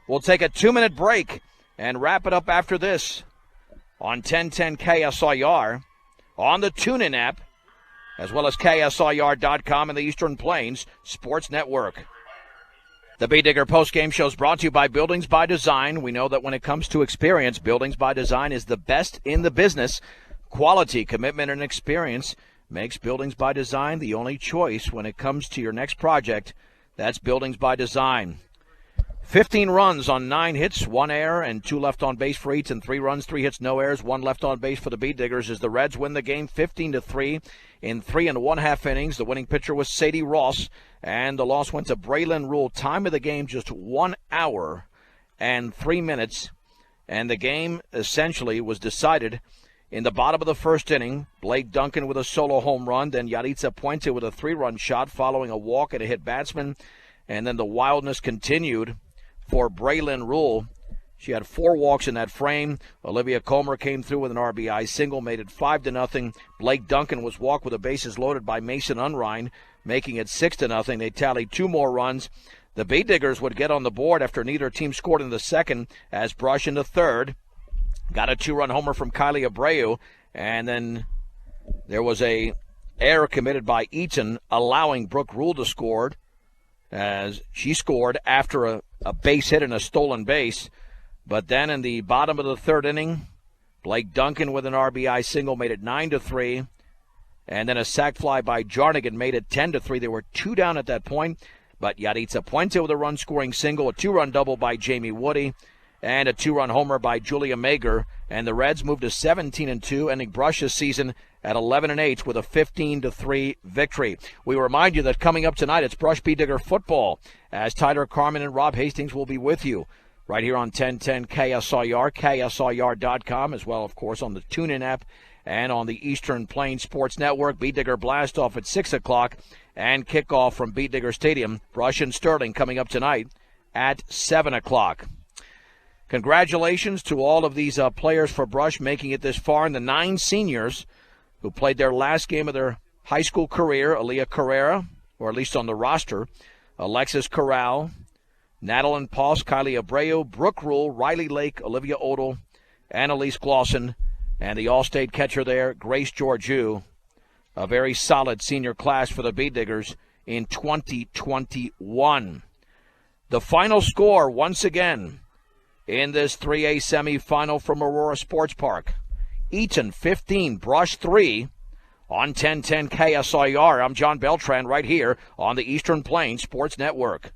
We'll take a 2-minute break and wrap it up after this on 1010 KSIR, on the TuneIn app, as well as KSIR.com and the Eastern Plains Sports Network. The Bee Digger postgame show is brought to you by Buildings by Design. We know that when it comes to experience, Buildings by Design is the best in the business. Quality, commitment, and experience makes Buildings by Design the only choice when it comes to your next project. That's Buildings by Design. 15 runs on 9 hits, 1 error, and 2 left on base for Eaton. 3 runs, 3 hits, no errors, 1 left on base for the Bee Diggers as the Reds win the game 15-3 in 3 1/2 innings. The winning pitcher was Sadie Ross, and the loss went to Braylon Rule. Time of the game just 1 hour and 3 minutes, and the game essentially was decided in the bottom of the first inning. Blake Duncan with a solo home run, then Yaritza Puente with a 3-run shot following a walk and a hit batsman, and then the wildness continued for Braylon Rule. She had 4 walks in that frame. Olivia Comer came through with an RBI single, made it 5-0. Blake Duncan was walked with the bases loaded by Mason Unrein, making it 6-0. They tallied 2 more runs. The Bee Diggers would get on the board after neither team scored in the second, as Brush in the third got a 2-run homer from Kylie Abreu, and then there was a error committed by Eaton, allowing Brooke Rule to score, as she scored after a base hit and a stolen base. But then in the bottom of the third inning, Blake Duncan with an RBI single made it 9-3. And then a sac fly by Jarnigan made it 10-3. They were 2 down at that point. But Yaritza Puente with a run-scoring single, a 2-run double by Jamie Woody, and a 2-run homer by Julia Mager. And the Reds moved to 17-2, ending Brush's season at 11-8 with a 15-3 victory. We remind you that coming up tonight, it's Brush Bee Digger football, as Tyler Carmen and Rob Hastings will be with you right here on 1010 KSIR, KSIR.com, as well, of course, on the TuneIn app and on the Eastern Plains Sports Network. Bee Digger blast off at 6 o'clock and kickoff from Bee Digger Stadium. Brush and Sterling coming up tonight at 7 o'clock. Congratulations to all of these players for Brush making it this far, and the 9 seniors who played their last game of their high school career: Aaliyah Carrera, or at least on the roster, Alexis Corral, Nadalyn Poss, Kylie Abreu, Brooke Rule, Riley Lake, Olivia Odell, Annalise Glosson, and the All-State catcher there, Grace Georgiou. A very solid senior class for the Bee Diggers in 2021. The final score, once again, in this 3A semifinal from Aurora Sports Park: Eaton 15, Brush 3. On 1010 KSIR, I'm John Beltran right here on the Eastern Plains Sports Network.